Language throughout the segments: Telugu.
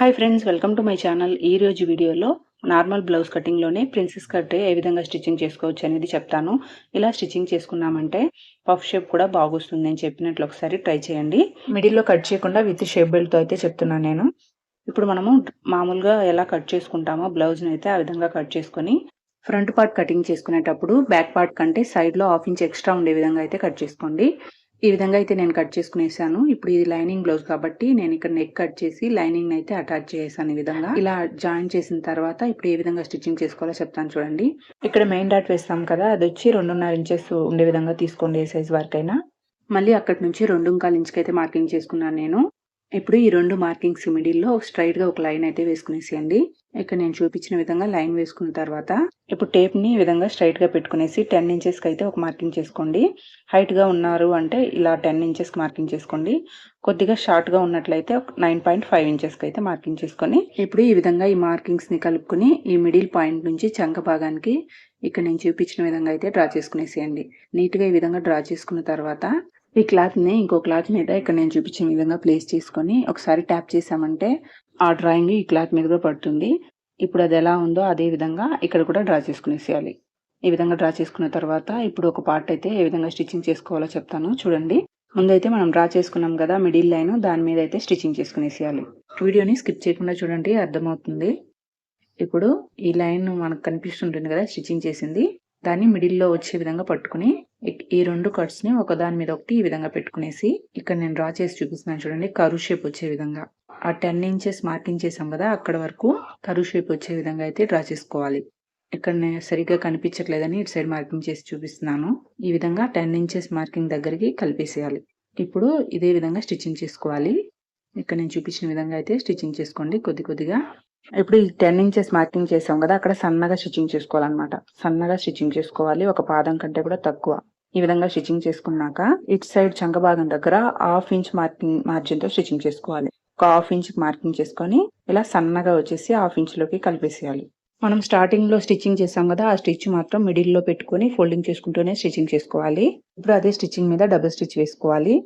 Hi friends, welcome to my channel. ఈ రోజు వీడియోలో నార్మల్ బ్లౌజ్ కటింగ్లోనే ప్రిన్సెస్ కట్ ఏ విధంగా స్టిచ్చింగ్ చేసుకోవచ్చు అనేది చెప్తాను. ఇలా స్టిచ్చింగ్ చేసుకున్నామంటే పఫ్ షేప్ కూడా బాగొస్తుంది. నేను చెప్పినట్లు ఒకసారి ట్రై చేయండి. మిడిల్లో కట్ చేయకుండా విత్ షేప్ బెల్ట్తో అయితే చెప్తున్నాను నేను. ఇప్పుడు మనము మామూలుగా ఎలా కట్ చేసుకుంటామో బ్లౌజ్ని అయితే ఆ విధంగా కట్ చేసుకొని ఫ్రంట్ పార్ట్ కటింగ్ చేసుకునేటప్పుడు బ్యాక్ పార్ట్ కంటే సైడ్లో 1/2 ఇంచ్ ఎక్స్ట్రా ఉండే విధంగా అయితే కట్ చేసుకోండి. ఈ విధంగా అయితే నేను కట్ చేసుకునేసాను. ఇప్పుడు ఇది లైనింగ్ బ్లౌజ్ కాబట్టి నేను ఇక్కడ నెక్ కట్ చేసి లైనింగ్ అయితే అటాచ్ చేసాను. ఈ విధంగా ఇలా జాయిన్ చేసిన తర్వాత ఇప్పుడు ఏ విధంగా స్టిచ్చింగ్ చేసుకోవాలో చెప్తాను చూడండి. ఇక్కడ మెయిన్ డాట్ వేస్తాం కదా, అది వచ్చి 2.5 ఇంచెస్ ఉండే విధంగా తీసుకోండి ఏ సైజ్ వరకైనా. మళ్ళీ అక్కడి నుంచి 2.25 ఇంచుకి అయితే మార్కింగ్ చేసుకున్నాను నేను. ఇప్పుడు ఈ 2 మార్కింగ్స్ మిడిల్లో స్ట్రైట్గా ఒక లైన్ అయితే వేసుకునేసేయండి. ఇక్కడ నేను చూపించిన విధంగా లైన్ వేసుకున్న తర్వాత ఇప్పుడు టేప్ని ఈ విధంగా స్ట్రైట్గా పెట్టుకునేసి 10 ఇంచెస్కి అయితే ఒక మార్కింగ్ చేసుకోండి. హైట్గా ఉన్నారు అంటే ఇలా 10 ఇంచెస్కి మార్కింగ్ చేసుకోండి. కొద్దిగా షార్ట్గా ఉన్నట్లయితే 9.5 ఇంచెస్కి అయితే మార్కింగ్ చేసుకొని ఇప్పుడు ఈ విధంగా ఈ మార్కింగ్స్ని కలుపుకొని ఈ మిడిల్ పాయింట్ నుంచి చంక భాగానికి ఇక్కడ నేను చూపించిన విధంగా అయితే డ్రా చేసుకునేసేయండి. నీట్గా ఈ విధంగా డ్రా చేసుకున్న తర్వాత ఈ క్లాత్ని ఇంకో క్లాత్ మీద ఇక్కడ నేను చూపించిన విధంగా ప్లేస్ చేసుకొని ఒకసారి ట్యాప్ చేసామంటే ఆ డ్రాయింగ్ ఈ క్లాత్ మీద కూడా పడుతుంది. ఇప్పుడు అది ఎలా ఉందో అదే విధంగా ఇక్కడ కూడా డ్రా చేసుకునేసేయాలి. ఈ విధంగా డ్రా చేసుకున్న తర్వాత ఇప్పుడు ఒక పార్ట్ అయితే ఏ విధంగా స్టిచ్చింగ్ చేసుకోవాలో చెప్తాను చూడండి. ముందైతే మనం డ్రా చేసుకున్నాం కదా మిడిల్ లైన్, దాని మీద అయితే స్టిచ్చింగ్ చేసుకునేసేయాలి. వీడియోని స్కిప్ చేయకుండా చూడండి, అర్థమవుతుంది. ఇప్పుడు ఈ లైన్ మనకు కనిపిస్తుంటుంది కదా స్టిచ్చింగ్ చేసింది, దాన్ని మిడిల్లో వచ్చే విధంగా పట్టుకుని ఈ 2 కట్స్ని ఒకదాని మీద ఒకటి ఈ విధంగా పెట్టుకునేసి ఇక్కడ నేను డ్రా చేసి చూపిస్తున్నాను చూడండి. కర్వ్ షేప్ వచ్చే విధంగా ఆ 10 ఇంచెస్ మార్కింగ్ చేసాం కదా అక్కడ వరకు కర్వ్ షేప్ వచ్చే విధంగా అయితే డ్రా చేసుకోవాలి. ఇక్కడ నేను సరిగ్గా కనిపించట్లేదని ఇటు సైడ్ మార్కింగ్ చేసి చూపిస్తున్నాను. ఈ విధంగా 10 ఇంచెస్ మార్కింగ్ దగ్గరికి కలిపేసేయాలి. ఇప్పుడు ఇదే విధంగా స్టిచ్చింగ్ చేసుకోవాలి. ఇక్కడ నేను చూపించిన విధంగా అయితే స్టిచ్చింగ్ చేసుకోండి కొద్ది కొద్దిగా. ఇప్పుడు ఈ 10 ఇంచెస్ మార్కింగ్ చేసాం కదా అక్కడ సన్నగా స్టిచ్చింగ్ చేసుకోవాలన్నమాట. సన్నగా స్టిచ్చింగ్ చేసుకోవాలి, ఒక పాదం కంటే కూడా తక్కువ. ఈ విధంగా స్టిచ్చింగ్ చేసుకున్నాక ఇటు సైడ్ చంక భాగం దగ్గర 1/2 ఇంచ్ మార్జిన్తో స్టిచ్చింగ్ చేసుకోవాలి. ఒక 1/2 ఇంచ్ మార్కింగ్ చేసుకొని ఇలా సన్నగా వచ్చేసి 1/2 ఇంచ్లోకి కలిపేసేయాలి. మనం స్టార్టింగ్లో స్టిచ్చింగ్ చేసాం కదా ఆ స్టిచ్ మాత్రం మిడిల్లో పెట్టుకొని ఫోల్డింగ్ చేసుకుంటూనే స్టిచ్చింగ్ చేసుకోవాలి. ఇప్పుడు అదే స్టిచ్చింగ్ మీద డబుల్ స్టిచ్ వేసుకోవాలి.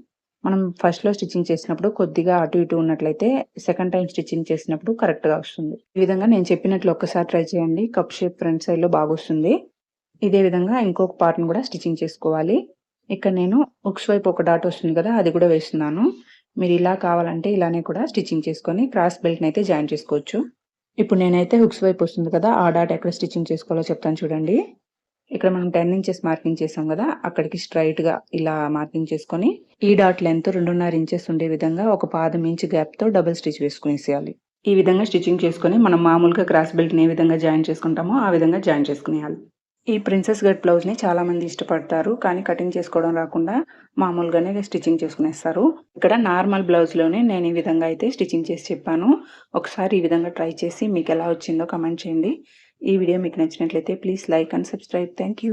మనం ఫస్ట్లో స్టిచ్చింగ్ చేసినప్పుడు కొద్దిగా అటు ఇటు ఉన్నట్లయితే సెకండ్ టైం స్టిచ్చింగ్ చేసినప్పుడు కరెక్ట్గా వస్తుంది. ఈ విధంగా నేను చెప్పినట్లు ఒక్కసారి ట్రై చేయండి. కప్ షేప్ ఫ్రంట్ సైడ్లో బాగా వస్తుంది. ఇదే విధంగా ఇంకొక పార్ట్ని కూడా స్టిచ్చింగ్ చేసుకోవాలి. ఇక్కడ నేను హుక్స్ వైపు ఒక డాట్ వస్తుంది కదా అది కూడా వేస్తున్నాను. మీరు ఇలా కావాలంటే ఇలానే కూడా స్టిచ్చింగ్ చేసుకొని క్రాస్ బెల్ట్ని అయితే జాయిన్ చేసుకోవచ్చు. ఇప్పుడు నేనైతే హుక్స్ వైపు వస్తుంది కదా ఆ డాట్ ఎక్కడ స్టిచ్చింగ్ చేసుకోవాలో చెప్తాను చూడండి. ఇక్కడ మనం 10 ఇంచెస్ మార్కింగ్ చేసాం కదా అక్కడికి స్ట్రైట్గా ఇలా మార్కింగ్ చేసుకొని ఈ డాట్ లెంత్ 2.5 ఇంచెస్ ఉండే విధంగా ఒక పాదం ఇంచ్ గ్యాప్తో డబుల్ స్టిచ్ వేసుకునేసేయాలి. ఈ విధంగా స్టిచ్చింగ్ చేసుకొని మనం మామూలుగా క్రాస్ బెల్ట్ని ఏ విధంగా జాయిన్ చేసుకుంటామో ఆ విధంగా జాయిన్ చేసుకునేయాలి. ఈ ప్రిన్సెస్ కట్ బ్లౌజ్ని చాలామంది ఇష్టపడతారు, కానీ కటింగ్ చేసుకోవడం రాకుండా మామూలుగానే స్టిచ్చింగ్ చేసుకునేస్తారు. ఇక్కడ నార్మల్ బ్లౌజ్లోనే నేను ఈ విధంగా అయితే స్టిచ్చింగ్ చేసి చెప్పాను. ఒకసారి ఈ విధంగా ట్రై చేసి మీకు ఎలా వచ్చిందో కమెంట్ చేయండి. ఈ వీడియో మీకు నచ్చినట్లయితే please like and subscribe. Thank you.